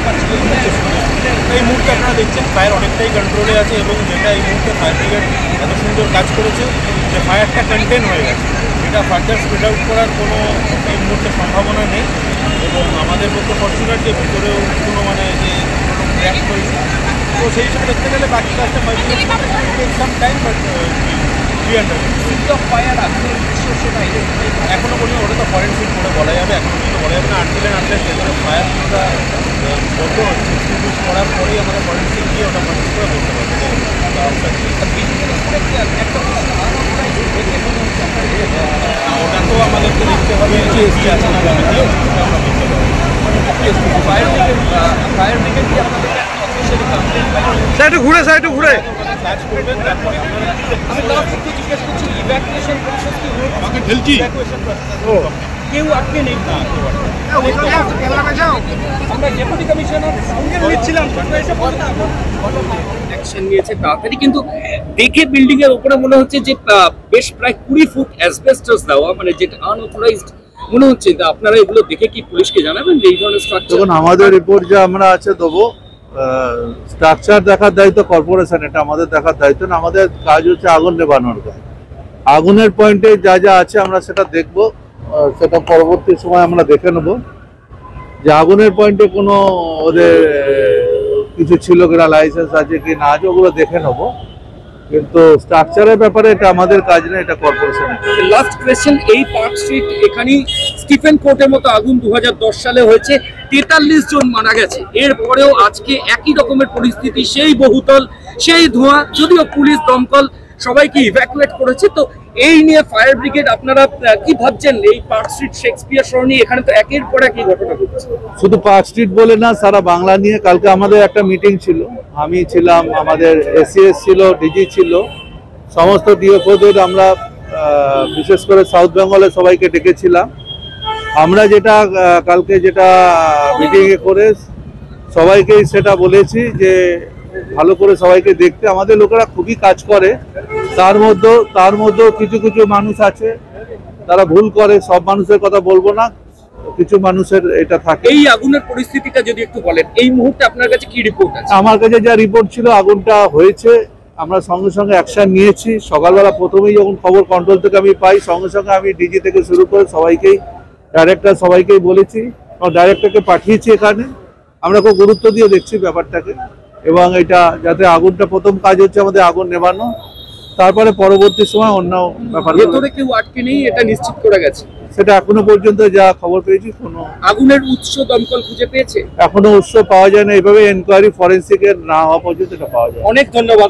ব্যাপার ছিল এই মুহূর্তে আপনারা দেখছেন ফায়ার অনেকটাই কন্ট্রোলে আছে এবং যেটা এই মুহূর্তে ফায়ার ব্রিগেড এত সুন্দর কাজ করেছে যে ফায়ারটা কন্টেন হয়ে গেছে, এটা ফার্দার স্প্রেড আউট করার কোনো এই মুহূর্তে সম্ভাবনা নেই। এবং আমাদের পক্ষে ফরচুনেট যে ভিতরেও কোনো মানে যে রিঅ্যাক্ট হয়েছে, তো সেই হিসেবে দেখতে গেলে বাকি কাজটা ফায়ার টেক সাম টাইম, বাট এখনো পর্যন্ত ওটা তো ফরেন্সিক করে বলা যাবে, এখনো পর্যন্ত বলা যাবে না। আনলেস ভেতরে ফায়ারটা বন্ধ হচ্ছে, এক্সটিংগুইশ করার পরেই আমাদের ফরেন্সিক গিয়ে ওটা ফরেন্স করে বলতে পারবে। ওটা তো আমাদেরকে দেখতে হবে কি আছে না সাইডে ঘুরে কাজ করবেন। তারপরে আমাকে ঢেলছি কেউ আটকে নেই, আমরা ডেপুটি কমিশনার নিচ্ছিলাম অ্যাকশন নিয়েছে তাড়াতাড়ি, কিন্তু দেখে বিল্ডিং এর উপরে মনে হচ্ছে যে বেশ প্রায় 20 ফুট অ্যাসবেস্টস দেওয়া, মানে যেটা আনঅথরাইজড মনে হচ্ছে। আপনারা এগুলো দেখে কি পুলিশকে জানাবেন এই ধরনের স্ট্রাকচার? দেখুন, আমাদের রিপোর্ট যে আমরা আছে দেবো, স্ট্রাকচার দেখার দায়িত্ব কর্পোরেশন, এটা আমাদের দেখার দায়িত্ব না। আমাদের কাজ হচ্ছে আগুন নেভানোর কাজ। আগুনের পয়েন্টে যা যা আছে আমরা সেটা দেখব, সেটা পরবর্তী সময় আমরা দেখে নেব যে আগুনের পয়েন্টে কোনো ওদের কিছু ছিল কিনা, লাইসেন্স আছে কি না আছে, ওগুলো দেখে নেব। কিন্তু স্ট্রাকচারের ব্যাপারে এটা আমাদের কাজ না, এটা কর্পোরেশনের। লাস্ট কোয়েশ্চেন, এই পার্ক স্ট্রিট এখানে স্টিফেন কোর্টের মতো আগুন 2010 সালে হয়েছে, 43 জন মারা গেছে। এরপরেও আজকে একই রকমের পরিস্থিতি, সেই বহুতল, সেই ধোঁয়া, যদিও পুলিশ দমকল সবাইকে ইভ্যাকুয়েট করেছে। তো এই নিয়ে ফায়ার ব্রিগেড আপনারা কি ভাবছেন? এই পার্ক স্ট্রিট শেক্সপিয়ার সরণি, এখানে তো একের পর এক ঘটনা ঘটছে। শুধু পার্ক স্ট্রিট বলে না, সারা বাংলা নিয়ে কালকে আমাদের একটা মিটিং ছিল, আমি ছিলাম, আমাদের এসিএস ছিল, ডিজি ছিল, সমস্ত ডিএফওদের আমরা বিশেষ করে সাউথ বেঙ্গলের সবাইকে ডেকেছিলাম। আমরা যেটা কালকে যেটা মিটিংয়ে করে সবাইকেই সেটা বলেছি যে ভালো করে সবাইকে দেখতে। আমাদের লোকেরা খুবই কাজ করে, তার মধ্যেও কিছু কিছু মানুষ আছে তারা ভুল করে, সব মানুষের কথা বলবো না, কিছু মানুষের এটা থাকে। এই আগুনের পরিস্থিতিটা যদি একটু বলেন, এই মুহূর্তে আপনার কাছে কি রিপোর্ট আছে? আমার কাছে যা রিপোর্ট ছিল, আগুনটা হয়েছে, আমরা সঙ্গে সঙ্গে অ্যাকশন নিয়েছি। সকালবেলা প্রথমেই যখন খবর কন্ট্রোল থেকে আমি পাই, সঙ্গে সঙ্গে আমি ডিজি থেকে শুরু করে সবাইকেই, ডাইরেক্টর সবাইকেই বলেছি, ডাইরেক্টরকে পাঠিয়েছি এখানে। আমরা খুব গুরুত্ব দিয়ে দেখছি ব্যাপারটাকে, এবং এটা যাতে আগুনটা, প্রথম কাজ হচ্ছে আমাদের আগুন নেভানো, তারপরে পরবর্তী সময় অন্য ব্যাপার। ভেতরে কেউ আটকে নেই এটা নিশ্চিত করে গেছে? সেটা এখনো পর্যন্ত যা খবর পেয়েছি, কোনো আগুনের উৎস দমকল খুঁজে পেয়েছে? এখনো উৎস পাওয়া যায় না, এইভাবে এনকোয়ারি ফরেন্সিকের না হওয়া পর্যন্ত এটা পাওয়া যায়। অনেক ধন্যবাদ।